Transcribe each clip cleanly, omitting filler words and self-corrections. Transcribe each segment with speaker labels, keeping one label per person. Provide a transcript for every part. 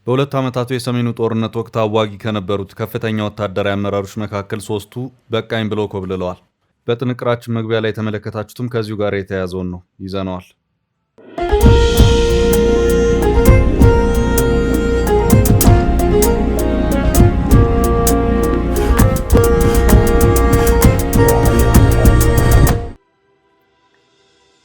Speaker 1: በሁለት ዓመታቱ የሰሜኑ ጦርነት ወቅት አዋጊ ከነበሩት ከፍተኛ ወታደራዊ አመራሮች መካከል ሶስቱ በቃኝ ብለው ኮብልለዋል። በጥንቅራችን መግቢያ ላይ የተመለከታችሁትም ከዚሁ ጋር የተያያዘውን ነው ይዘነዋል።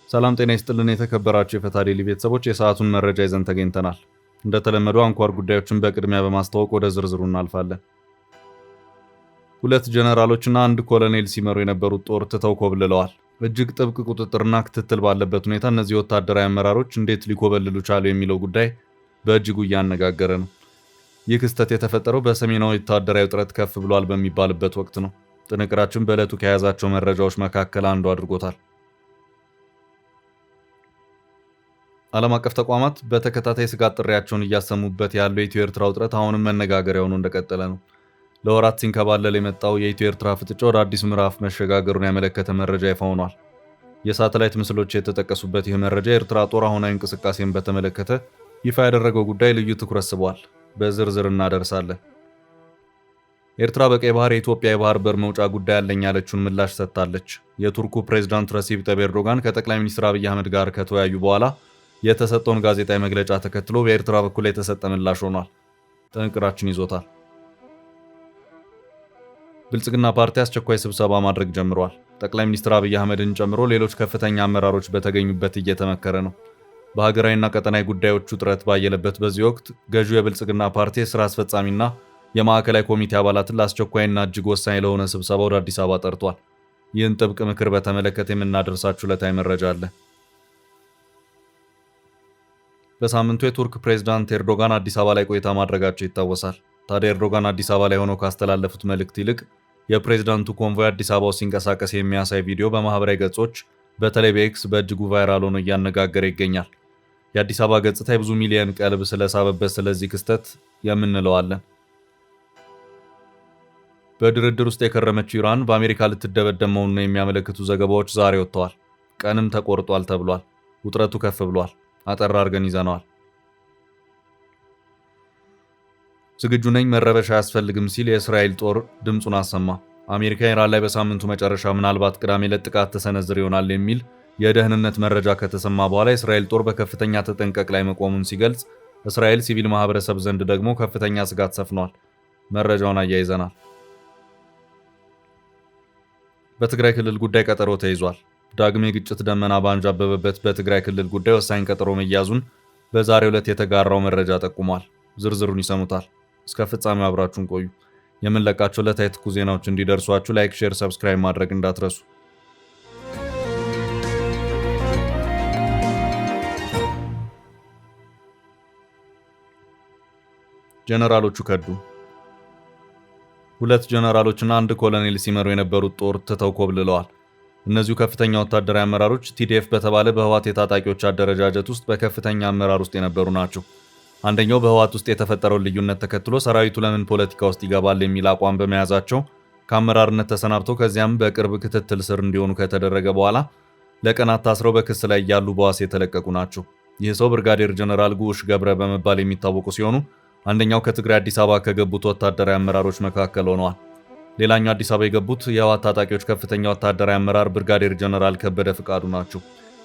Speaker 1: ሰላም ጤና ይስጥልን የተከበራችሁ የፈታ ዴይሊ ቤተሰቦች፣ የሰዓቱን መረጃ ይዘን ተገኝተናል። እንደተለመደው አንኳር ጉዳዮችን በቅድሚያ በማስተዋወቅ ወደ ዝርዝሩ እናልፋለን። ሁለት ጀነራሎችና አንድ ኮሎኔል ሲመሩ የነበሩት ጦር ትተው ኮብልለዋል። እጅግ ጥብቅ ቁጥጥርና ክትትል ባለበት ሁኔታ እነዚህ ወታደራዊ አመራሮች እንዴት ሊኮበልሉ ቻሉ የሚለው ጉዳይ በእጅጉ እያነጋገረ ነው። ይህ ክስተት የተፈጠረው በሰሜናዊ ወታደራዊ ውጥረት ከፍ ብሏል በሚባልበት ወቅት ነው። ጥንቅራችን በዕለቱ ከያዛቸው መረጃዎች መካከል አንዱ አድርጎታል። ዓለም አቀፍ ተቋማት በተከታታይ ስጋት ጥሪያቸውን እያሰሙበት ያለው የኢትዮ ኤርትራ ውጥረት አሁንም መነጋገሪያ ሆኖ እንደቀጠለ ነው። ለወራት ሲንከባለል የመጣው የኢትዮ ኤርትራ ፍጥጫ ወደ አዲስ ምዕራፍ መሸጋገሩን ያመለከተ መረጃ ይፋ ሆኗል። የሳተላይት ምስሎች የተጠቀሱበት ይህ መረጃ የኤርትራ ጦር አሁናዊ እንቅስቃሴን በተመለከተ ይፋ ያደረገው ጉዳይ ልዩ ትኩረት ስቧል። በዝርዝር እናደርሳለን። ኤርትራ በቀይ ባህር የኢትዮጵያ የባህር በር መውጫ ጉዳይ አለኝ ያለችውን ምላሽ ሰጥታለች። የቱርኩ ፕሬዝዳንት ረሲፕ ጠይብ ኤርዶጋን ከጠቅላይ ሚኒስትር አብይ አህመድ ጋር ከተወያዩ በኋላ የተሰጠውን ጋዜጣዊ መግለጫ ተከትሎ በኤርትራ በኩል የተሰጠ ምላሽ ሆኗል። ጥንቅራችን ይዞታል። ብልጽግና ፓርቲ አስቸኳይ ስብሰባ ማድረግ ጀምሯል። ጠቅላይ ሚኒስትር አብይ አህመድን ጨምሮ ሌሎች ከፍተኛ አመራሮች በተገኙበት እየተመከረ ነው። በሀገራዊና ቀጠናዊ ጉዳዮች ውጥረት ባየለበት በዚህ ወቅት ገዢው የብልጽግና ፓርቲ የስራ አስፈጻሚና የማዕከላዊ ኮሚቴ አባላትን ለአስቸኳይና እጅግ ወሳኝ ለሆነ ስብሰባ ወደ አዲስ አበባ ጠርቷል። ይህን ጥብቅ ምክር በተመለከተ የምናደርሳችሁ ዕለታዊ መረጃ አለ። በሳምንቱ የቱርክ ፕሬዝዳንት ኤርዶጋን አዲስ አበባ ላይ ቆይታ ማድረጋቸው ይታወሳል። ታዲያ ኤርዶጋን አዲስ አበባ ላይ ሆነው ካስተላለፉት መልእክት ይልቅ የፕሬዝዳንቱ ኮንቮይ አዲስ አበባ ውስጥ ሲንቀሳቀስ የሚያሳይ ቪዲዮ በማህበራዊ ገጾች በተለይ በኤክስ በእጅጉ ቫይራል ሆኖ እያነጋገረ ይገኛል። የአዲስ አበባ ገጽታ የብዙ ሚሊዮን ቀልብ ስለሳበበት ስለዚህ ክስተት የምንለዋለን። በድርድር ውስጥ የከረመችው ኢራን በአሜሪካ ልትደበደብ መሆኑን የሚያመለክቱ ዘገባዎች ዛሬ ወጥተዋል። ቀንም ተቆርጧል ተብሏል። ውጥረቱ ከፍ ብሏል። አጠር አድርገን ይዘነዋል። ዝግጁ ነኝ፣ መረበሻ አያስፈልግም ሲል የእስራኤል ጦር ድምፁን አሰማ። አሜሪካ ኢራን ላይ በሳምንቱ መጨረሻ ምናልባት ቅዳሜ ዕለት ጥቃት ተሰነዝር ይሆናል የሚል የደህንነት መረጃ ከተሰማ በኋላ የእስራኤል ጦር በከፍተኛ ተጠንቀቅ ላይ መቆሙን ሲገልጽ፣ እስራኤል ሲቪል ማህበረሰብ ዘንድ ደግሞ ከፍተኛ ስጋት ሰፍኗል። መረጃውን አያይዘናል። በትግራይ ክልል ጉዳይ ቀጠሮ ተይዟል። ዳግም የግጭት ደመና ባንዣበበበት በትግራይ ክልል ጉዳይ ወሳኝ ቀጠሮ መያዙን በዛሬው ዕለት የተጋራው መረጃ ጠቁሟል። ዝርዝሩን ይሰሙታል። እስከ ፍጻሜው አብራችሁን ቆዩ። የምንለቃቸው ዕለታዊ ትኩስ ዜናዎች እንዲደርሷችሁ ላይክ፣ ሼር፣ ሰብስክራይብ ማድረግ እንዳትረሱ። ጀነራሎቹ ከዱ። ሁለት ጀነራሎችና አንድ ኮሎኔል ሲመሩ የነበሩት ጦር ትተው ኮብልለዋል። እነዚሁ ከፍተኛ ወታደራዊ አመራሮች ቲዲኤፍ በተባለ በህወሓት የታጣቂዎች አደረጃጀት ውስጥ በከፍተኛ አመራር ውስጥ የነበሩ ናቸው። አንደኛው በህወሓት ውስጥ የተፈጠረውን ልዩነት ተከትሎ ሰራዊቱ ለምን ፖለቲካ ውስጥ ይገባል የሚል አቋም በመያዛቸው ከአመራርነት ተሰናብተው ከዚያም በቅርብ ክትትል ስር እንዲሆኑ ከተደረገ በኋላ ለቀናት ታስረው በክስ ላይ ያሉ በዋስ የተለቀቁ ናቸው። ይህ ሰው ብርጋዴር ጀነራል ጉሽ ገብረ በመባል የሚታወቁ ሲሆኑ አንደኛው ከትግራይ አዲስ አበባ ከገቡት ወታደራዊ አመራሮች መካከል ሆነዋል። ሌላኛው አዲስ አበባ የገቡት የህወሓት ታጣቂዎች ከፍተኛ ወታደራዊ አመራር ብርጋዴር ጀነራል ከበደ ፍቃዱ ናቸው።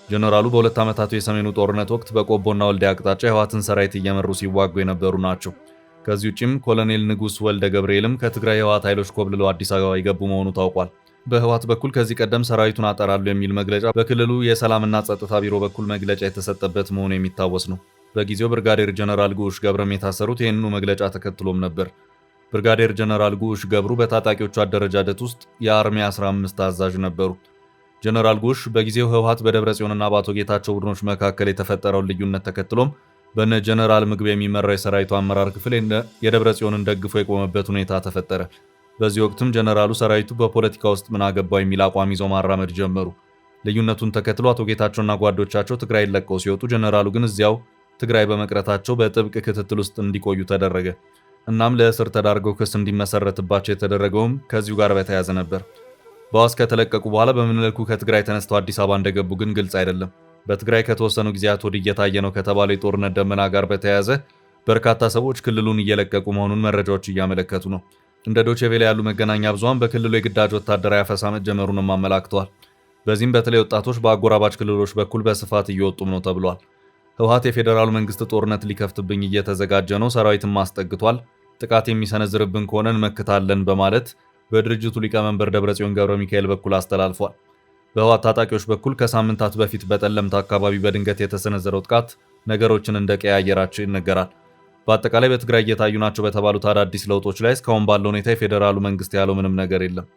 Speaker 1: ጀነራሉ በሁለት ዓመታቱ የሰሜኑ ጦርነት ወቅት በቆቦና ወልዲያ አቅጣጫ የህወሓትን ሰራዊት እየመሩ ሲዋጉ የነበሩ ናቸው። ከዚህ ውጭም ኮሎኔል ንጉስ ወልደ ገብርኤልም ከትግራይ የህወሓት ኃይሎች ኮብልለው አዲስ አበባ የገቡ መሆኑ ታውቋል። በህወሓት በኩል ከዚህ ቀደም ሰራዊቱን አጠራሉ የሚል መግለጫ በክልሉ የሰላምና ጸጥታ ቢሮ በኩል መግለጫ የተሰጠበት መሆኑ የሚታወስ ነው። በጊዜው ብርጋዴር ጀነራል ጉሽ ገብረም የታሰሩት ይህንኑ መግለጫ ተከትሎም ነበር። ብርጋዴር ጀነራል ጉሽ ገብሩ በታጣቂዎቹ አደረጃጀት ውስጥ የአርሚ 15 አዛዥ ነበሩ። ጀነራል ጉሽ በጊዜው ህወሓት በደብረ ጽዮንና በአቶ ጌታቸው ቡድኖች መካከል የተፈጠረውን ልዩነት ተከትሎም በነ ጀነራል ምግብ የሚመራው የሰራዊቱ አመራር ክፍል የደብረ ጽዮንን ደግፎ የቆመበት ሁኔታ ተፈጠረ። በዚህ ወቅትም ጀነራሉ ሰራዊቱ በፖለቲካ ውስጥ ምን አገባው የሚል አቋም ይዘው ማራመድ ጀመሩ። ልዩነቱን ተከትሎ አቶ ጌታቸውና ጓዶቻቸው ትግራይን ለቀው ሲወጡ፣ ጀነራሉ ግን እዚያው ትግራይ በመቅረታቸው በጥብቅ ክትትል ውስጥ እንዲቆዩ ተደረገ። እናም ለእስር ተዳርገው ክስ እንዲመሰረትባቸው የተደረገውም ከዚሁ ጋር በተያያዘ ነበር። በዋስ ከተለቀቁ በኋላ በምን መልኩ ከትግራይ ተነስተው አዲስ አበባ እንደገቡ ግን ግልጽ አይደለም። በትግራይ ከተወሰኑ ጊዜያት ወዲህ እየታየ ነው ከተባለው የጦርነት ደመና ጋር በተያያዘ በርካታ ሰዎች ክልሉን እየለቀቁ መሆኑን መረጃዎች እያመለከቱ ነው። እንደ ዶቼ ቬለ ያሉ መገናኛ ብዙሃን በክልሉ የግዳጅ ወታደራዊ አፈሳ መጀመሩንም አመላክተዋል። በዚህም በተለይ ወጣቶች በአጎራባች ክልሎች በኩል በስፋት እየወጡም ነው ተብሏል። ህወሓት የፌዴራሉ መንግስት ጦርነት ሊከፍትብኝ እየተዘጋጀ ነው፣ ሰራዊትም ማስጠግቷል፣ ጥቃት የሚሰነዝርብን ከሆነ እንመክታለን በማለት በድርጅቱ ሊቀመንበር ደብረጽዮን ገብረ ሚካኤል በኩል አስተላልፏል። በህወሓት ታጣቂዎች በኩል ከሳምንታት በፊት በጠለምት አካባቢ በድንገት የተሰነዘረው ጥቃት ነገሮችን እንደቀያየራቸው ይነገራል። በአጠቃላይ በትግራይ እየታዩ ናቸው በተባሉት አዳዲስ ለውጦች ላይ እስካሁን ባለው ሁኔታ የፌዴራሉ መንግስት ያለው ምንም ነገር የለም።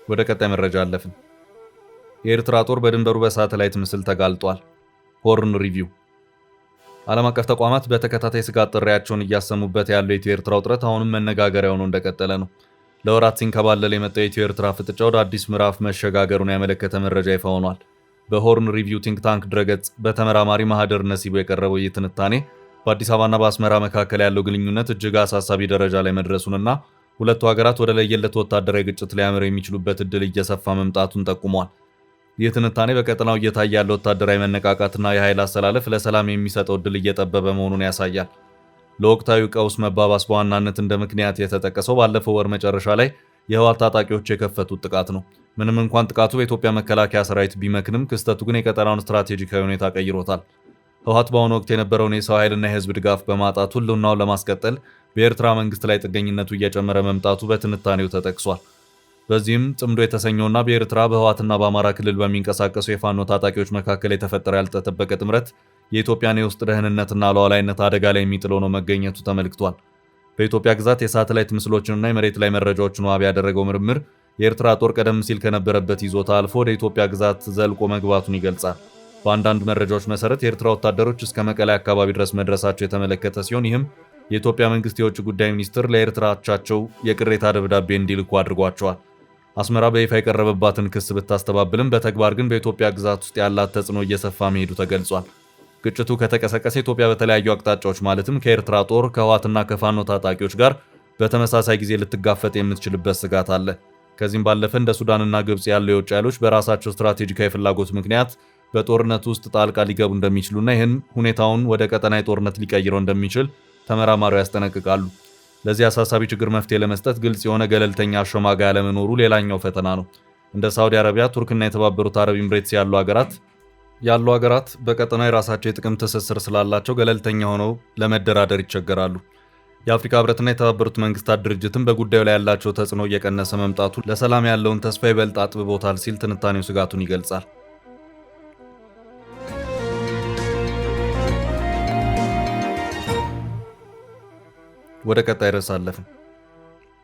Speaker 1: ወደ ቀጣይ መረጃ አለፍን። የኤርትራ ጦር በድንበሩ በሳተላይት ምስል ተጋልጧል። ሆርን ሪቪው። ዓለም አቀፍ ተቋማት በተከታታይ ስጋት ጥሪያቸውን እያሰሙበት ያለው የኢትዮ ኤርትራ ውጥረት አሁንም መነጋገሪያ ሆኖ እንደቀጠለ ነው። ለወራት ሲንከባለል የመጣው የኢትዮ ኤርትራ ፍጥጫ ወደ አዲስ ምዕራፍ መሸጋገሩን ያመለከተ መረጃ ይፋ ሆኗል። በሆርን ሪቪው ቲንክ ታንክ ድረገጽ በተመራማሪ ማህደር ነሲቡ የቀረበው ይህ ትንታኔ በአዲስ አበባና በአስመራ መካከል ያለው ግንኙነት እጅግ አሳሳቢ ደረጃ ላይ መድረሱንና ሁለቱ ሀገራት ወደ ለየለት ወታደራዊ ግጭት ሊያመሩ የሚችሉበት እድል እየሰፋ መምጣቱን ጠቁሟል። ይህ ትንታኔ በቀጠናው እየታየ ያለው ወታደራዊ መነቃቃትና የኃይል አሰላለፍ ለሰላም የሚሰጠው እድል እየጠበበ መሆኑን ያሳያል። ለወቅታዊ ቀውስ መባባስ በዋናነት እንደ ምክንያት የተጠቀሰው ባለፈው ወር መጨረሻ ላይ የህወሓት ታጣቂዎች የከፈቱት ጥቃት ነው። ምንም እንኳን ጥቃቱ በኢትዮጵያ መከላከያ ሰራዊት ቢመክንም ክስተቱ ግን የቀጠናውን ስትራቴጂካዊ ሁኔታ ቀይሮታል። ህወሓት በአሁኑ ወቅት የነበረውን የሰው ኃይልና የህዝብ ድጋፍ በማጣቱ ህልውናውን ለማስቀጠል በኤርትራ መንግስት ላይ ጥገኝነቱ እየጨመረ መምጣቱ በትንታኔው ተጠቅሷል። በዚህም ጽምዶ የተሰኘውና በኤርትራ በህወሓትና በአማራ ክልል በሚንቀሳቀሱ የፋኖ ታጣቂዎች መካከል የተፈጠረ ያልተጠበቀ ጥምረት የኢትዮጵያን የውስጥ ደህንነትና ሉዓላዊነት አደጋ ላይ የሚጥለው ነው መገኘቱ ተመልክቷል። በኢትዮጵያ ግዛት የሳተላይት ምስሎችንና የመሬት ላይ መረጃዎችን ዋቢ ያደረገው ምርምር የኤርትራ ጦር ቀደም ሲል ከነበረበት ይዞታ አልፎ ወደ ኢትዮጵያ ግዛት ዘልቆ መግባቱን ይገልጻል። በአንዳንድ መረጃዎች መሰረት የኤርትራ ወታደሮች እስከ መቀሌ አካባቢ ድረስ መድረሳቸው የተመለከተ ሲሆን ይህም የኢትዮጵያ መንግስት የውጭ ጉዳይ ሚኒስትር ለኤርትራ አቻቸው የቅሬታ ደብዳቤ እንዲልኩ አድርጓቸዋል። አስመራ በይፋ የቀረበባትን ክስ ብታስተባብልም በተግባር ግን በኢትዮጵያ ግዛት ውስጥ ያላት ተጽዕኖ እየሰፋ መሄዱ ተገልጿል። ግጭቱ ከተቀሰቀሰ ኢትዮጵያ በተለያዩ አቅጣጫዎች ማለትም ከኤርትራ ጦር ከህወሓትና ከፋኖ ታጣቂዎች ጋር በተመሳሳይ ጊዜ ልትጋፈጥ የምትችልበት ስጋት አለ። ከዚህም ባለፈ እንደ ሱዳንና ግብጽ ያሉ የውጭ ኃይሎች በራሳቸው ስትራቴጂካዊ ፍላጎት ምክንያት በጦርነቱ ውስጥ ጣልቃ ሊገቡ እንደሚችሉና ይህን ሁኔታውን ወደ ቀጠናዊ ጦርነት ሊቀይረው እንደሚችል ተመራማሪው ያስጠነቅቃሉ። ለዚህ አሳሳቢ ችግር መፍትሄ ለመስጠት ግልጽ የሆነ ገለልተኛ አሸማጋይ አለመኖሩ ሌላኛው ፈተና ነው። እንደ ሳውዲ አረቢያ፣ ቱርክና የተባበሩት አረብ ኤምሬትስ ያሉ ሀገራት በቀጠናው የራሳቸው የጥቅም ትስስር ስላላቸው ገለልተኛ ሆነው ለመደራደር ይቸገራሉ። የአፍሪካ ህብረትና የተባበሩት መንግስታት ድርጅትም በጉዳዩ ላይ ያላቸው ተጽዕኖ እየቀነሰ መምጣቱ ለሰላም ያለውን ተስፋ ይበልጥ አጥብቦታል ሲል ትንታኔው ስጋቱን ይገልጻል። ወደ ቀጣይ ርዕስ አለፍን።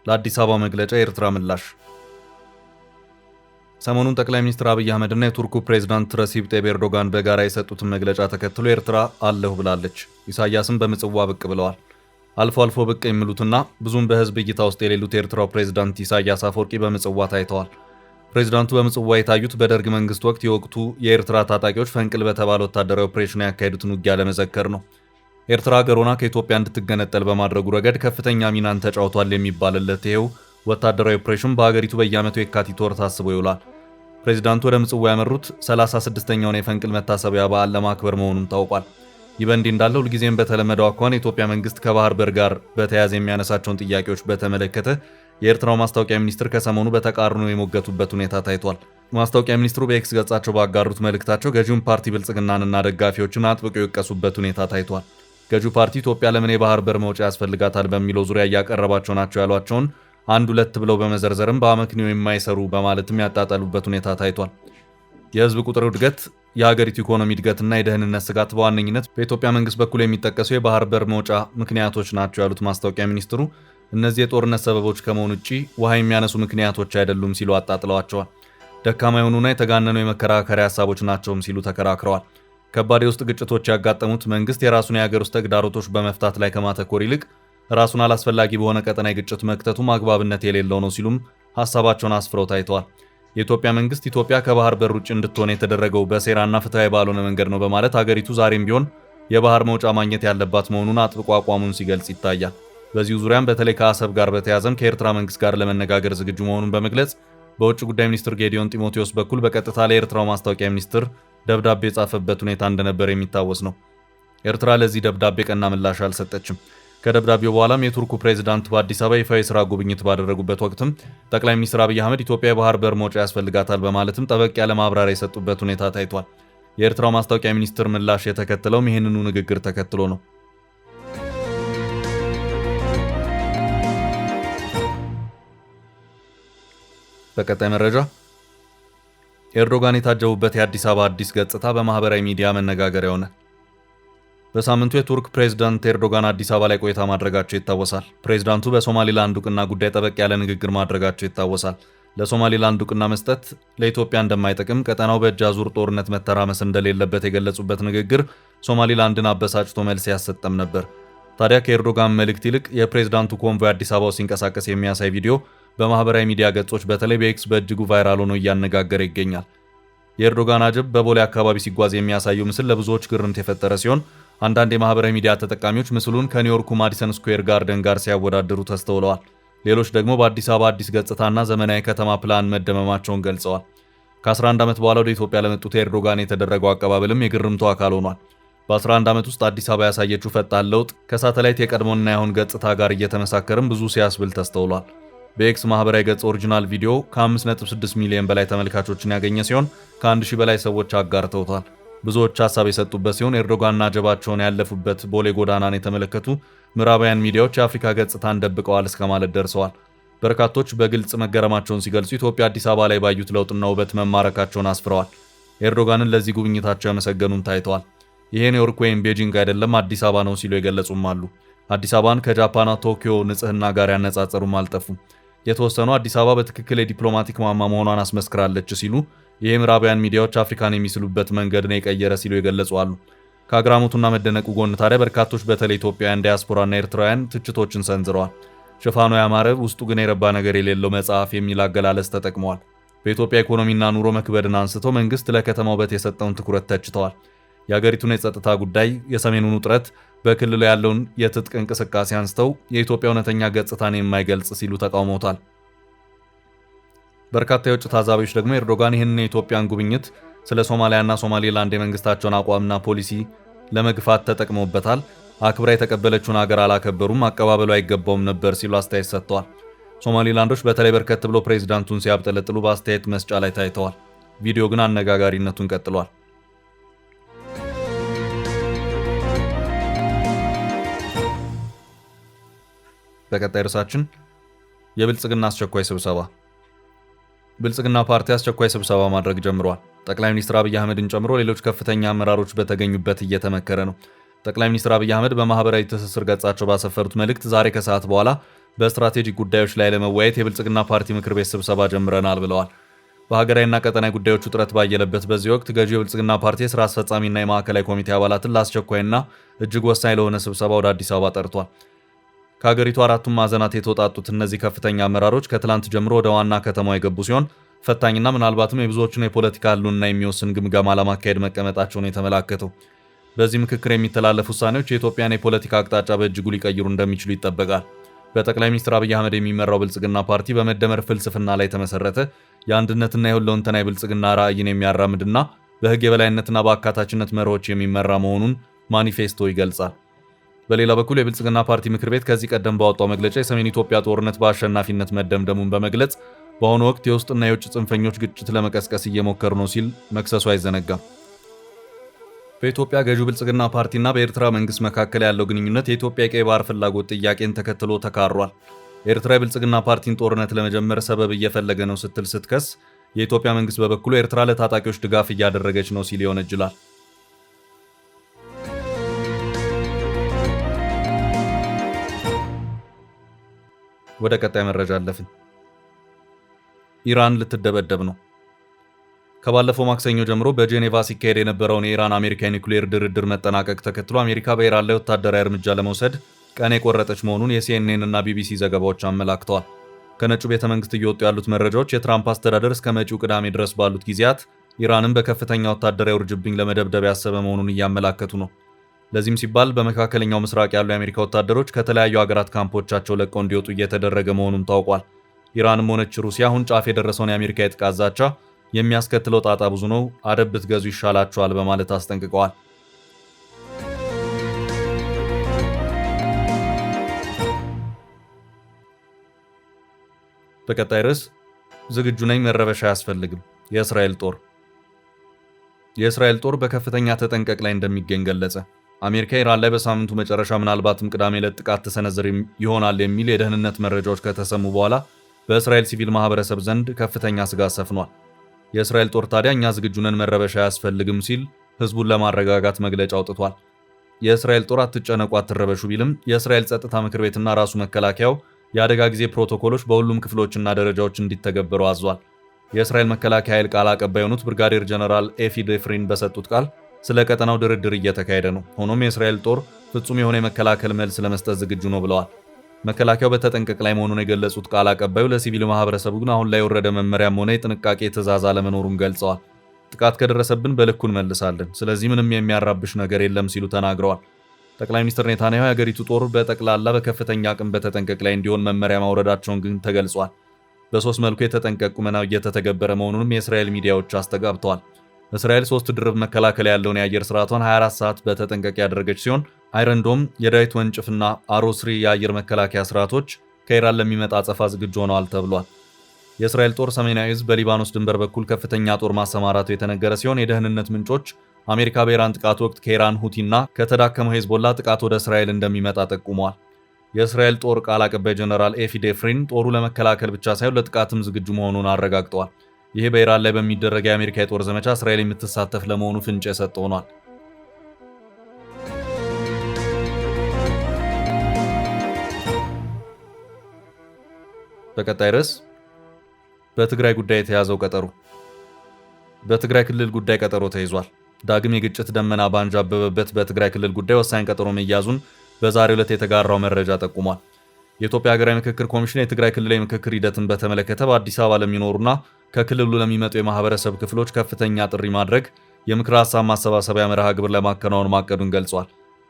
Speaker 1: ለአዲስ አበባ መግለጫ የኤርትራ ምላሽ። ሰሞኑን ጠቅላይ ሚኒስትር አብይ አህመድና የቱርኩ ፕሬዝዳንት ረሲብ ጣይብ ኤርዶጋን በጋራ የሰጡትን መግለጫ ተከትሎ ኤርትራ አለሁ ብላለች። ኢሳያስም በምጽዋ ብቅ ብለዋል። አልፎ አልፎ ብቅ የሚሉትና ብዙም በህዝብ እይታ ውስጥ የሌሉት የኤርትራው ፕሬዝዳንት ኢሳያስ አፈወርቂ በምጽዋ ታይተዋል። ፕሬዝዳንቱ በምጽዋ የታዩት በደርግ መንግስት ወቅት የወቅቱ የኤርትራ ታጣቂዎች ፈንቅል በተባለ ወታደራዊ ኦፕሬሽን ያካሄዱትን ውጊያ ለመዘከር ነው። ኤርትራ ሀገር ሆና ከኢትዮጵያ እንድትገነጠል በማድረጉ ረገድ ከፍተኛ ሚናን ተጫውቷል የሚባልለት ይኸው ወታደራዊ ኦፕሬሽን በሀገሪቱ በየዓመቱ የካቲት ወር ታስቦ ይውላል። ፕሬዝዳንቱ ወደ ምጽዋ ያመሩት 36ኛውን የፈንቅል መታሰቢያ በዓል ለማክበር መሆኑን ታውቋል። ይህ በእንዲህ እንዳለ ሁልጊዜም በተለመደው አኳኋን የኢትዮጵያ መንግስት ከባህር በር ጋር በተያያዘ የሚያነሳቸውን ጥያቄዎች በተመለከተ የኤርትራው ማስታወቂያ ሚኒስትር ከሰሞኑ በተቃርኖ የሞገቱበት ሁኔታ ታይቷል። ማስታወቂያ ሚኒስትሩ በኤክስ ገጻቸው ባጋሩት መልእክታቸው ገዢውን ፓርቲ ብልጽግናንና ደጋፊዎችን አጥብቀው የወቀሱበት ሁኔታ ታይቷል። ገዢው ፓርቲ ኢትዮጵያ ለምን የባህር በር መውጫ ያስፈልጋታል በሚለው ዙሪያ እያቀረባቸው ናቸው ያሏቸውን አንድ ሁለት ብለው በመዘርዘርም በአመክንዮ የማይሰሩ በማለትም ያጣጣሉበት ሁኔታ ታይቷል። የህዝብ ቁጥር እድገት፣ የሀገሪቱ ኢኮኖሚ እድገትና የደህንነት ስጋት በዋነኝነት በኢትዮጵያ መንግስት በኩል የሚጠቀሱ የባህር በር መውጫ ምክንያቶች ናቸው ያሉት ማስታወቂያ ሚኒስትሩ እነዚህ የጦርነት ሰበቦች ከመሆኑ ውጪ ውሃ የሚያነሱ ምክንያቶች አይደሉም ሲሉ አጣጥለዋቸዋል። ደካማ የሆኑና የተጋነኑ የመከራከሪያ ሀሳቦች ናቸውም ሲሉ ተከራክረዋል። ከባድ የውስጥ ግጭቶች ያጋጠሙት መንግስት የራሱን የሀገር ውስጥ ተግዳሮቶች በመፍታት ላይ ከማተኮር ይልቅ ራሱን አላስፈላጊ በሆነ ቀጠናዊ ግጭት መክተቱ አግባብነት የሌለው ነው ሲሉም ሀሳባቸውን አስፍረው ታይተዋል። የኢትዮጵያ መንግስት ኢትዮጵያ ከባህር በር ውጭ እንድትሆን የተደረገው በሴራና ፍትሃዊ ባልሆነ መንገድ ነው በማለት ሀገሪቱ ዛሬም ቢሆን የባህር መውጫ ማግኘት ያለባት መሆኑን አጥብቆ አቋሙን ሲገልጽ ይታያል። በዚሁ ዙሪያም በተለይ ከአሰብ ጋር በተያያዘም ከኤርትራ መንግስት ጋር ለመነጋገር ዝግጁ መሆኑን በመግለጽ በውጭ ጉዳይ ሚኒስትር ጌዲዮን ጢሞቴዎስ በኩል በቀጥታ ለኤርትራው ማስታወቂያ ሚኒስትር ደብዳቤ የጻፈበት ሁኔታ እንደነበር የሚታወስ ነው። ኤርትራ ለዚህ ደብዳቤ ቀና ምላሽ አልሰጠችም። ከደብዳቤው በኋላም የቱርኩ ፕሬዝዳንት በአዲስ አበባ ይፋ የሥራ ጉብኝት ባደረጉበት ወቅትም ጠቅላይ ሚኒስትር አብይ አህመድ ኢትዮጵያ የባህር በር መውጫ ያስፈልጋታል በማለትም ጠበቅ ያለ ማብራሪያ የሰጡበት ሁኔታ ታይቷል። የኤርትራው ማስታወቂያ ሚኒስትር ምላሽ የተከተለውም ይህንኑ ንግግር ተከትሎ ነው። በቀጣይ መረጃ ኤርዶጋን የታጀቡበት የአዲስ አበባ አዲስ ገጽታ በማህበራዊ ሚዲያ መነጋገሪያ ሆነ። በሳምንቱ የቱርክ ፕሬዝዳንት ኤርዶጋን አዲስ አበባ ላይ ቆይታ ማድረጋቸው ይታወሳል። ፕሬዝዳንቱ በሶማሊላንድ ዕውቅና ጉዳይ ጠበቅ ያለ ንግግር ማድረጋቸው ይታወሳል። ለሶማሊላንድ ዕውቅና መስጠት ለኢትዮጵያ እንደማይጠቅም፣ ቀጠናው በእጅ አዙር ጦርነት መተራመስ እንደሌለበት የገለጹበት ንግግር ሶማሊላንድን አበሳጭቶ መልስ ያሰጠም ነበር። ታዲያ ከኤርዶጋን መልእክት ይልቅ የፕሬዝዳንቱ ኮንቮይ አዲስ አበባ ሲንቀሳቀስ የሚያሳይ ቪዲዮ በማህበራዊ ሚዲያ ገጾች በተለይ በኤክስ በእጅጉ ቫይራል ሆኖ እያነጋገረ ይገኛል። የኤርዶጋን አጀብ በቦሌ አካባቢ ሲጓዝ የሚያሳየው ምስል ለብዙዎች ግርምት የፈጠረ ሲሆን አንዳንድ የማህበራዊ ሚዲያ ተጠቃሚዎች ምስሉን ከኒውዮርኩ ማዲሰን ስኩዌር ጋርደን ጋር ሲያወዳድሩ ተስተውለዋል። ሌሎች ደግሞ በአዲስ አበባ አዲስ ገጽታና ዘመናዊ ከተማ ፕላን መደመማቸውን ገልጸዋል። ከ11 ዓመት በኋላ ወደ ኢትዮጵያ ለመጡት ኤርዶጋን የተደረገው አቀባበልም የግርምቱ አካል ሆኗል። በ11 ዓመት ውስጥ አዲስ አበባ ያሳየችው ፈጣን ለውጥ ከሳተላይት የቀድሞና የአሁን ገጽታ ጋር እየተመሳከርም ብዙ ሲያስብል ተስተውሏል። በኤክስ ማህበራዊ ገጽ ኦሪጂናል ቪዲዮ ከ5.6 ሚሊዮን በላይ ተመልካቾችን ያገኘ ሲሆን ከ1000 በላይ ሰዎች አጋርተውታል። ብዙዎች ሀሳብ የሰጡበት ሲሆን ኤርዶጋንና አጀባቸውን ያለፉበት ቦሌ ጎዳናን የተመለከቱ ምዕራባውያን ሚዲያዎች የአፍሪካ ገጽታን ደብቀዋል እስከ ማለት ደርሰዋል። በርካቶች በግልጽ መገረማቸውን ሲገልጹ ኢትዮጵያ አዲስ አበባ ላይ ባዩት ለውጥና ውበት መማረካቸውን አስፍረዋል። ኤርዶጋንን ለዚህ ጉብኝታቸው ያመሰገኑም ታይተዋል። ይሄ ኒውዮርክ ወይም ቤጂንግ አይደለም አዲስ አበባ ነው ሲሉ የገለጹም አሉ። አዲስ አበባን ከጃፓኗ ቶኪዮ ንጽህና ጋር ያነጻጸሩም አልጠፉም። የተወሰኑ አዲስ አበባ በትክክል የዲፕሎማቲክ ማማ መሆኗን አስመስክራለች ሲሉ ይህ ምዕራባውያን ሚዲያዎች አፍሪካን የሚስሉበት መንገድ ነው የቀየረ ሲሉ የገለጹ አሉ። ከአግራሞቱና መደነቁ ጎን ታዲያ በርካቶች በተለይ ኢትዮጵያውያን ዲያስፖራና ኤርትራውያን ትችቶችን ሰንዝረዋል። ሽፋኑ ያማረ ውስጡ ግን የረባ ነገር የሌለው መጽሐፍ የሚል አገላለጽ ተጠቅመዋል። በኢትዮጵያ ኢኮኖሚና ኑሮ መክበድን አንስተው መንግስት ለከተማው ውበት የሰጠውን ትኩረት ተችተዋል። የአገሪቱን የጸጥታ ጉዳይ፣ የሰሜኑን ውጥረት፣ በክልሉ ያለውን የትጥቅ እንቅስቃሴ አንስተው የኢትዮጵያ እውነተኛ ገጽታን የማይገልጽ ሲሉ ተቃውመውታል። በርካታ የውጭ ታዛቢዎች ደግሞ ኤርዶጋን ይህንን የኢትዮጵያን ጉብኝት ስለ ሶማሊያና ሶማሌላንድ የመንግስታቸውን አቋምና ፖሊሲ ለመግፋት ተጠቅመውበታል፣ አክብራ የተቀበለችውን ሀገር አላከበሩም፣ አቀባበሉ አይገባውም ነበር ሲሉ አስተያየት ሰጥተዋል። ሶማሌላንዶች በተለይ በርከት ብሎ ፕሬዝዳንቱን ሲያብጠለጥሉ በአስተያየት መስጫ ላይ ታይተዋል። ቪዲዮ ግን አነጋጋሪነቱን ቀጥሏል። በቀጣይ ርዕሳችን የብልጽግና አስቸኳይ ስብሰባ። ብልጽግና ፓርቲ አስቸኳይ ስብሰባ ማድረግ ጀምሯል። ጠቅላይ ሚኒስትር አብይ አህመድን ጨምሮ ሌሎች ከፍተኛ አመራሮች በተገኙበት እየተመከረ ነው። ጠቅላይ ሚኒስትር አብይ አህመድ በማህበራዊ ትስስር ገጻቸው ባሰፈሩት መልእክት ዛሬ ከሰዓት በኋላ በስትራቴጂክ ጉዳዮች ላይ ለመወያየት የብልጽግና ፓርቲ ምክር ቤት ስብሰባ ጀምረናል ብለዋል። በሀገራዊና ቀጠናዊ ጉዳዮች ውጥረት ባየለበት በዚህ ወቅት ገዢው የብልጽግና ፓርቲ የስራ አስፈጻሚና የማዕከላዊ ኮሚቴ አባላትን ለአስቸኳይና እጅግ ወሳኝ ለሆነ ስብሰባ ወደ አዲስ አበባ ጠርቷል። ከሀገሪቱ አራቱም ማዕዘናት የተወጣጡት እነዚህ ከፍተኛ አመራሮች ከትላንት ጀምሮ ወደ ዋና ከተማው የገቡ ሲሆን ፈታኝና ምናልባትም የብዙዎችን የፖለቲካ ህልውና የሚወስን ግምገማ ለማካሄድ መቀመጣቸውን የተመላከተው። በዚህ ምክክር የሚተላለፉ ውሳኔዎች የኢትዮጵያን የፖለቲካ አቅጣጫ በእጅጉ ሊቀይሩ እንደሚችሉ ይጠበቃል። በጠቅላይ ሚኒስትር አብይ አህመድ የሚመራው ብልጽግና ፓርቲ በመደመር ፍልስፍና ላይ የተመሰረተ የአንድነትና የሁለንተና የብልጽግና ራዕይን የሚያራምድና በህግ የበላይነትና በአካታችነት መርሆች የሚመራ መሆኑን ማኒፌስቶ ይገልጻል። በሌላ በኩል የብልጽግና ፓርቲ ምክር ቤት ከዚህ ቀደም ባወጣው መግለጫ የሰሜን ኢትዮጵያ ጦርነት በአሸናፊነት መደምደሙን በመግለጽ በአሁኑ ወቅት የውስጥና የውጭ ጽንፈኞች ግጭት ለመቀስቀስ እየሞከሩ ነው ሲል መክሰሱ አይዘነጋም። በኢትዮጵያ ገዢው ብልጽግና ፓርቲና በኤርትራ መንግስት መካከል ያለው ግንኙነት የኢትዮጵያ የቀይ ባህር ፍላጎት ጥያቄን ተከትሎ ተካሯል። ኤርትራ የብልጽግና ፓርቲን ጦርነት ለመጀመር ሰበብ እየፈለገ ነው ስትል ስትከስ፣ የኢትዮጵያ መንግስት በበኩሉ ኤርትራ ለታጣቂዎች ድጋፍ እያደረገች ነው ሲል ይወነጅላል። ወደ ቀጣይ መረጃ አለፍን። ኢራን ልትደበደብ ነው። ከባለፈው ማክሰኞ ጀምሮ በጄኔቫ ሲካሄድ የነበረውን የኢራን አሜሪካ የኒውክሌር ድርድር መጠናቀቅ ተከትሎ አሜሪካ በኢራን ላይ ወታደራዊ እርምጃ ለመውሰድ ቀን የቆረጠች መሆኑን የሲኤንኤን እና ቢቢሲ ዘገባዎች አመላክተዋል። ከነጩ ቤተ መንግስት እየወጡ ያሉት መረጃዎች የትራምፕ አስተዳደር እስከ መጪው ቅዳሜ ድረስ ባሉት ጊዜያት ኢራንን በከፍተኛ ወታደራዊ ውርጅብኝ ለመደብደብ ያሰበ መሆኑን እያመላከቱ ነው። ለዚህም ሲባል በመካከለኛው ምስራቅ ያሉ የአሜሪካ ወታደሮች ከተለያዩ ሀገራት ካምፖቻቸው ለቀው እንዲወጡ እየተደረገ መሆኑም ታውቋል። ኢራንም ሆነች ሩሲያ አሁን ጫፍ የደረሰውን የአሜሪካ የጥቃት ዛቻ የሚያስከትለው ጣጣ ብዙ ነው፣ አደብ ብትገዙ ይሻላችኋል በማለት አስጠንቅቀዋል። በቀጣይ ርዕስ ዝግጁ ነኝ፣ መረበሻ አያስፈልግም። የእስራኤል ጦር በከፍተኛ ተጠንቀቅ ላይ እንደሚገኝ ገለጸ። አሜሪካ ኢራን ላይ በሳምንቱ መጨረሻ ምናልባትም ቅዳሜ ዕለት ጥቃት ተሰነዝር ይሆናል የሚል የደህንነት መረጃዎች ከተሰሙ በኋላ በእስራኤል ሲቪል ማህበረሰብ ዘንድ ከፍተኛ ስጋት ሰፍኗል። የእስራኤል ጦር ታዲያ እኛ ዝግጁ ነን፣ መረበሻ አያስፈልግም ሲል ህዝቡን ለማረጋጋት መግለጫ አውጥቷል። የእስራኤል ጦር አትጨነቁ፣ አትረበሹ ቢልም የእስራኤል ጸጥታ ምክር ቤትና ራሱ መከላከያው የአደጋ ጊዜ ፕሮቶኮሎች በሁሉም ክፍሎችና ደረጃዎች እንዲተገበሩ አዟል። የእስራኤል መከላከያ ኃይል ቃል አቀባይ የሆኑት ብርጋዴር ጀነራል ኤፊ ዴፍሪን በሰጡት ቃል ስለ ቀጠናው ድርድር እየተካሄደ ነው፣ ሆኖም የእስራኤል ጦር ፍጹም የሆነ የመከላከል መልስ ለመስጠት ዝግጁ ነው ብለዋል። መከላከያው በተጠንቀቅ ላይ መሆኑን የገለጹት ቃል አቀባዩ ለሲቪል ማህበረሰቡ ግን አሁን ላይ የወረደ መመሪያም ሆነ የጥንቃቄ ትዕዛዝ አለመኖሩን ገልጸዋል። ጥቃት ከደረሰብን በልኩ እንመልሳለን፣ ስለዚህ ምንም የሚያራብሽ ነገር የለም ሲሉ ተናግረዋል። ጠቅላይ ሚኒስትር ኔታንያሁ የአገሪቱ ጦር በጠቅላላ በከፍተኛ አቅም በተጠንቀቅ ላይ እንዲሆን መመሪያ ማውረዳቸውን ግን ተገልጿል። በሶስት መልኩ የተጠንቀቅ ቁመና እየተተገበረ መሆኑንም የእስራኤል ሚዲያዎች አስተጋብተዋል። እስራኤል 3 ድርብ መከላከል ያለውን የአየር ስርዓቷን 24 ሰዓት በተጠንቀቅ ያደረገች ሲሆን አይረንዶም፣ የዳዊት ወንጭፍና አሮስሪ የአየር መከላከያ ስርዓቶች ከኢራን ለሚመጣ አጸፋ ዝግጁ ሆነዋል ተብሏል። የእስራኤል ጦር ሰሜናዊ ዕዝ በሊባኖስ ድንበር በኩል ከፍተኛ ጦር ማሰማራቱ የተነገረ ሲሆን የደህንነት ምንጮች አሜሪካ በኢራን ጥቃት ወቅት ከኢራን ሁቲና ከተዳከመው ሄዝቦላ ጥቃት ወደ እስራኤል እንደሚመጣ ጠቁመዋል። የእስራኤል ጦር ቃል አቀባይ ጀነራል ኤፊ ዴፍሪን ጦሩ ለመከላከል ብቻ ሳይሆን ለጥቃትም ዝግጁ መሆኑን አረጋግጠዋል። ይህ በኢራን ላይ በሚደረግ የአሜሪካ የጦር ዘመቻ እስራኤል የምትሳተፍ ለመሆኑ ፍንጭ የሰጠ ሆኗል። በቀጣይ ርዕስ በትግራይ ጉዳይ የተያዘው ቀጠሮ። በትግራይ ክልል ጉዳይ ቀጠሮ ተይዟል። ዳግም የግጭት ደመና ባንዣበበበት በትግራይ ክልል ጉዳይ ወሳኝ ቀጠሮ መያዙን በዛሬው ዕለት የተጋራው መረጃ ጠቁሟል። የኢትዮጵያ ሀገራዊ ምክክር ኮሚሽን የትግራይ ክልላዊ ምክክር ሂደትን በተመለከተ በአዲስ አበባ ለሚኖሩና ከክልሉ ለሚመጡ የማህበረሰብ ክፍሎች ከፍተኛ ጥሪ ማድረግ የምክር ሀሳብ ማሰባሰቢያ መርሃ ግብር ለማከናወን ማቀዱን ገልጿል።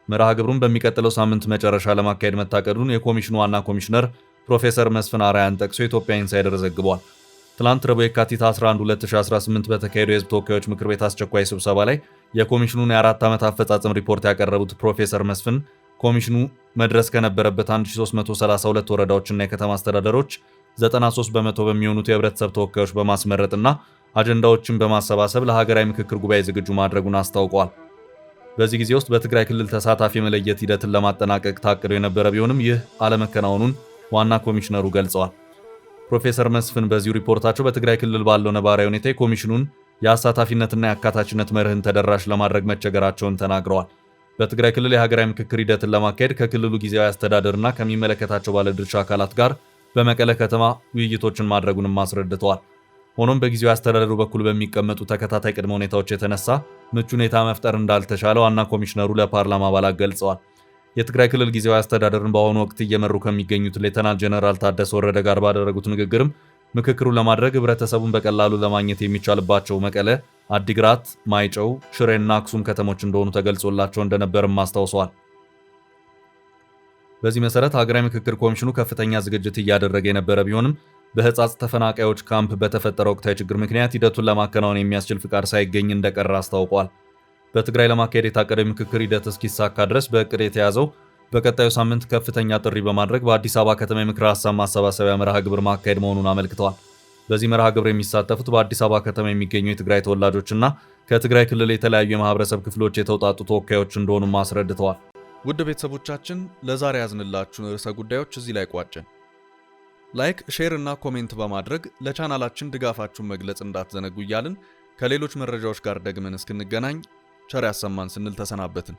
Speaker 1: መርሃ ግብሩን በሚቀጥለው ሳምንት መጨረሻ ለማካሄድ መታቀዱን የኮሚሽኑ ዋና ኮሚሽነር ፕሮፌሰር መስፍን አርአያን ጠቅሶ የኢትዮጵያ ኢንሳይደር ዘግቧል። ትላንት ረቡዕ የካቲት 11 2018 በተካሄደው የህዝብ ተወካዮች ምክር ቤት አስቸኳይ ስብሰባ ላይ የኮሚሽኑን የ4 ዓመት አፈጻጸም ሪፖርት ያቀረቡት ፕሮፌሰር መስፍን ኮሚሽኑ መድረስ ከነበረበት 1332 ወረዳዎችና የከተማ አስተዳደሮች 93 በመቶ በሚሆኑት የህብረተሰብ ተወካዮች በማስመረጥና አጀንዳዎችን በማሰባሰብ ለሀገራዊ ምክክር ጉባኤ ዝግጁ ማድረጉን አስታውቋል። በዚህ ጊዜ ውስጥ በትግራይ ክልል ተሳታፊ የመለየት ሂደትን ለማጠናቀቅ ታቅዶ የነበረ ቢሆንም ይህ አለመከናወኑን ዋና ኮሚሽነሩ ገልጸዋል። ፕሮፌሰር መስፍን በዚሁ ሪፖርታቸው በትግራይ ክልል ባለው ነባራዊ ሁኔታ የኮሚሽኑን የአሳታፊነትና የአካታችነት መርህን ተደራሽ ለማድረግ መቸገራቸውን ተናግረዋል። በትግራይ ክልል የሀገራዊ ምክክር ሂደትን ለማካሄድ ከክልሉ ጊዜያዊ አስተዳደርና ከሚመለከታቸው ባለድርሻ አካላት ጋር በመቀለ ከተማ ውይይቶችን ማድረጉንም አስረድተዋል። ሆኖም በጊዜያዊ አስተዳደሩ በኩል በሚቀመጡ ተከታታይ ቅድመ ሁኔታዎች የተነሳ ምቹ ሁኔታ መፍጠር እንዳልተቻለ ዋና ኮሚሽነሩ ለፓርላማ አባላት ገልጸዋል። የትግራይ ክልል ጊዜያዊ አስተዳደርን በአሁኑ ወቅት እየመሩ ከሚገኙት ሌተናል ጄኔራል ታደሰ ወረደ ጋር ባደረጉት ንግግርም ምክክሩን ለማድረግ ህብረተሰቡን በቀላሉ ለማግኘት የሚቻልባቸው መቀለ፣ አዲግራት፣ ማይጨው፣ ሽሬና አክሱም ከተሞች እንደሆኑ ተገልጾላቸው እንደነበርም አስታውሰዋል። በዚህ መሰረት ሀገራዊ ምክክር ኮሚሽኑ ከፍተኛ ዝግጅት እያደረገ የነበረ ቢሆንም በህጻጽ ተፈናቃዮች ካምፕ በተፈጠረ ወቅታዊ ችግር ምክንያት ሂደቱን ለማከናወን የሚያስችል ፍቃድ ሳይገኝ እንደቀረ አስታውቋል። በትግራይ ለማካሄድ የታቀደው ምክክር ሂደት እስኪሳካ ድረስ በእቅድ የተያዘው በቀጣዩ ሳምንት ከፍተኛ ጥሪ በማድረግ በአዲስ አበባ ከተማ የምክር ሀሳብ ማሰባሰቢያ መርሃ ግብር ማካሄድ መሆኑን አመልክተዋል። በዚህ መርሃ ግብር የሚሳተፉት በአዲስ አበባ ከተማ የሚገኙ የትግራይ ተወላጆችና ከትግራይ ክልል የተለያዩ የማህበረሰብ ክፍሎች የተውጣጡ ተወካዮች እንደሆኑም አስረድተዋል። ውድ ቤተሰቦቻችን ለዛሬ ያዝንላችሁን ርዕሰ ጉዳዮች እዚህ ላይ ቋጨን። ላይክ፣ ሼር እና ኮሜንት በማድረግ ለቻናላችን ድጋፋችሁን መግለጽ እንዳትዘነጉ እያልን ከሌሎች መረጃዎች ጋር ደግመን እስክንገናኝ ቸር ያሰማን ስንል ተሰናበትን።